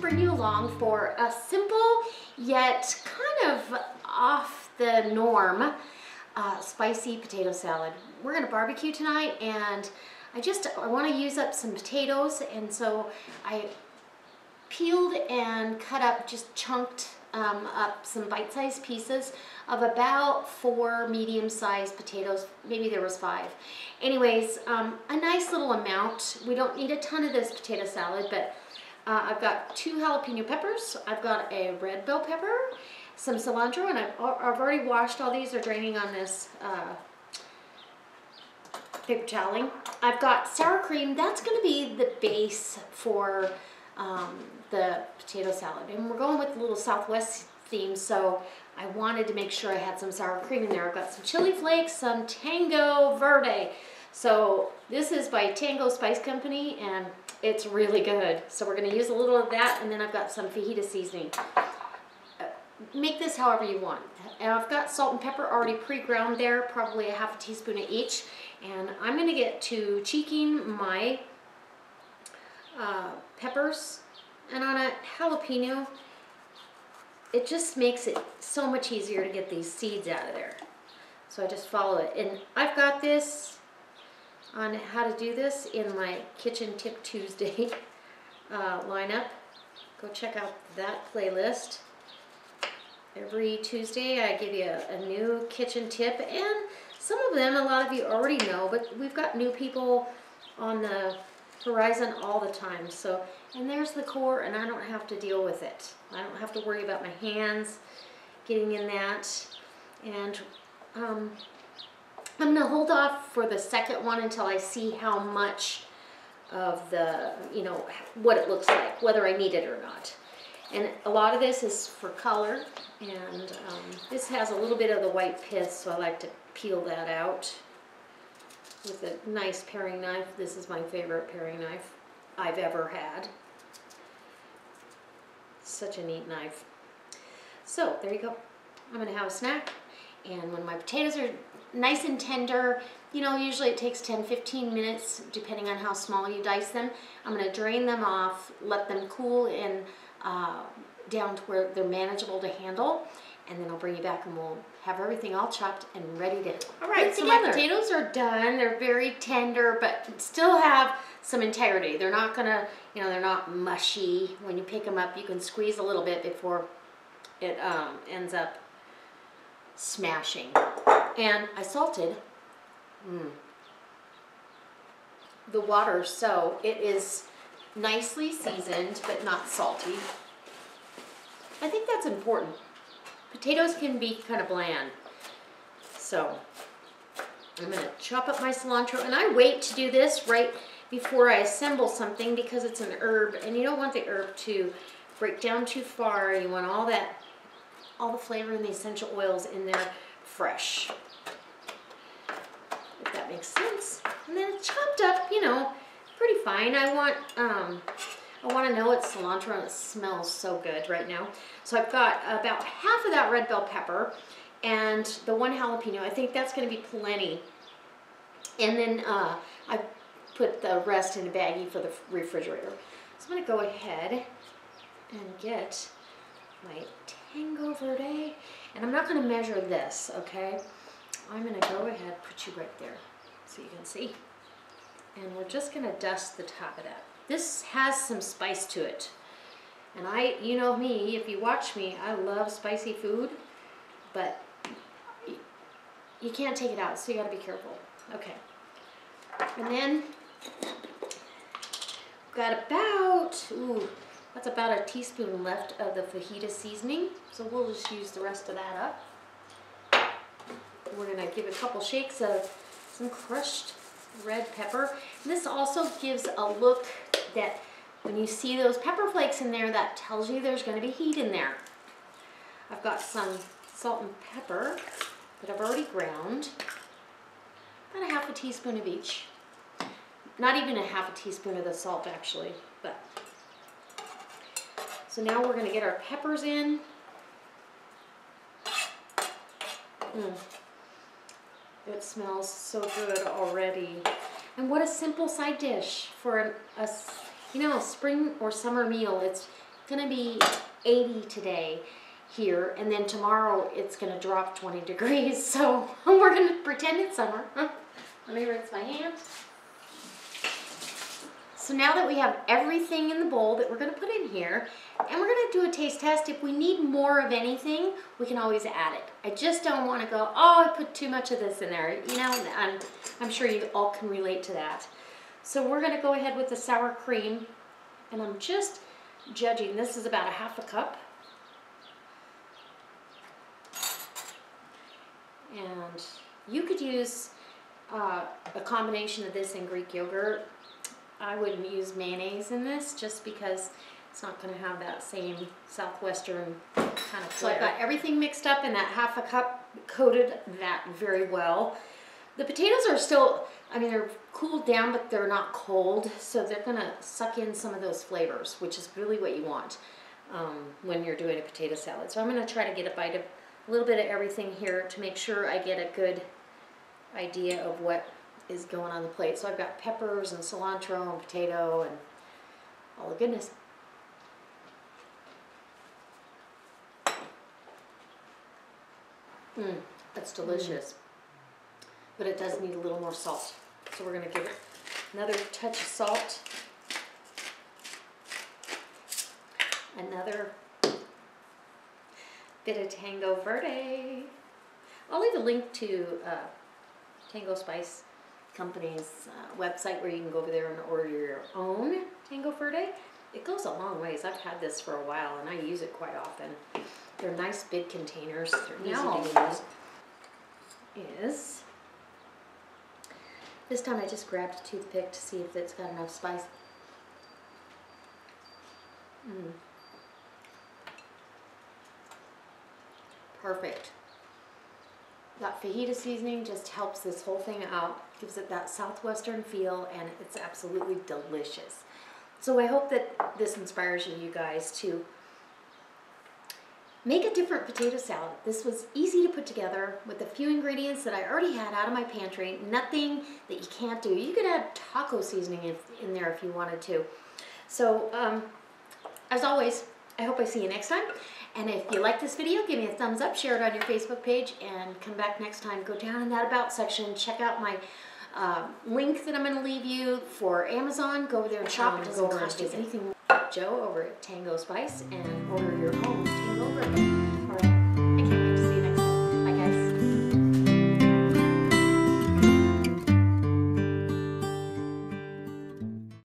bring you along for a simple yet kind of off the norm spicy potato salad. We're gonna barbecue tonight, and I want to use up some potatoes, and so I peeled and cut up, just chunked up some bite-sized pieces of about 4 medium-sized potatoes. Maybe there was 5. Anyways, a nice little amount. We don't need a ton of this potato salad, but I've got 2 jalapeno peppers. I've got a red bell pepper, some cilantro, and I've already washed all these. They're draining on this paper toweling. I've got sour cream. That's going to be the base for the potato salad, and we're going with a little Southwest theme, so I wanted to make sure I had some sour cream in there. I've got some chili flakes, some Tango Verde. So this is by Tango Spice Company, and it's really good. So we're going to use a little of that, and then I've got some fajita seasoning. Make this however you want. And I've got salt and pepper already pre-ground there, probably a half a teaspoon of each. And I'm going to get to cheeking my peppers. And on a jalapeno, it just makes it so much easier to get these seeds out of there. So I just follow it. And I've got this on how to do this in my Kitchen Tip Tuesday lineup. Go check out that playlist. Every Tuesday I give you a new kitchen tip, and some of them a lot of you already know, but we've got new people on the horizon all the time. So, and there's the core, and I don't have to deal with it. I don't have to worry about my hands getting in that. And I'm going to hold off for the second one until I see how much of the, what it looks like, whether I need it or not. And a lot of this is for color, and this has a little bit of the white pith, so I like to peel that out with a nice paring knife. This is my favorite paring knife I've ever had. Such a neat knife. So there you go. I'm going to have a snack, and when my potatoes are nice and tender, usually it takes 10-15 minutes depending on how small you dice them. I'm going to drain them off, let them cool in down to where they're manageable to handle, and then I'll bring you back and we'll have everything all chopped and ready to all right, so my potatoes are done. They're very tender, but still have some integrity. They're not gonna, they're not mushy. When you pick them up, you can squeeze a little bit before it ends up smashing. And I salted the water, so it is nicely seasoned but not salty. I think that's important. Potatoes can be kind of bland. So I'm going to chop up my cilantro, and I wait to do this right before I assemble something because it's an herb, and you don't want the herb to break down too far. You want all the flavor and the essential oils in there fresh, if that makes sense. And then it's chopped up, pretty fine. I want to know it's cilantro, and it smells so good right now. So I've got about half of that red bell pepper and the 1 jalapeno. I think that's going to be plenty. And then I put the rest in a baggie for the refrigerator. So I'm going to go ahead and get my Tango Verde. And I'm not going to measure this, okay? I'm going to go ahead, put you right there so you can see. And we're just going to dust the top of that. This has some spice to it. And you know me, if you watch me, I love spicy food, but you can't take it out, so you gotta be careful. Okay. And then got that's about a teaspoon left of the fajita seasoning. So we'll just use the rest of that up. We're gonna give a couple shakes of some crushed red pepper. And this also gives a look that when you see those pepper flakes in there, that tells you there's going to be heat in there. I've got some salt and pepper that I've already ground. About a half a teaspoon of each. Not even a half a teaspoon of the salt, actually. But so now we're going to get our peppers in. It smells so good already. And what a simple side dish for a spring or summer meal. gonna be 80 today here, and then tomorrow it's gonna drop 20 degrees, so we're gonna pretend it's summer. Let me rinse my hands. So now that we have everything in the bowl that we're gonna put in here, and we're gonna do a taste test. If we need more of anything, we can always add it. I just don't wanna go, oh, I put too much of this in there. You know, I'm sure you all can relate to that. So we're gonna go ahead with the sour cream, and I'm just judging. This is about a half a cup. And you could use a combination of this and Greek yogurt. I wouldn't use mayonnaise in this just because it's not going to have that same southwestern kind of flair. So I've got everything mixed up in that half a cup, coated that very well. The potatoes are still, I mean, they're cooled down, but they're not cold, so they're going to suck in some of those flavors, which is really what you want when you're doing a potato salad. So I'm going to try to get a little bit of everything here to make sure I get a good idea of what is going on the plate. So I've got peppers and cilantro and potato and all the goodness. That's delicious. But it does need a little more salt. So we're going to give it another touch of salt. Another bit of Tango Verde. I'll leave a link to Tango Spice Company's website where you can go over there and order your own Tango Verde. It goes a long ways. I've had this for a while and I use it quite often. They're nice big containers. They're easy to use. This time I just grabbed a toothpick to see if it's got enough spice. Perfect. That fajita seasoning just helps this whole thing out, gives it that southwestern feel, and it's absolutely delicious. So I hope that this inspires you guys to make a different potato salad. This was easy to put together with a few ingredients that I already had out of my pantry. Nothing that you can't do. You could add taco seasoning in there if you wanted to. So as always, I hope I see you next time. And if you like this video, give me a thumbs up, share it on your Facebook page, and come back next time. Go down in that About section, check out my link that I'm going to leave you for Amazon. Go over there and shop. It doesn't cost you anything. Joe over at Tango Spice and order your home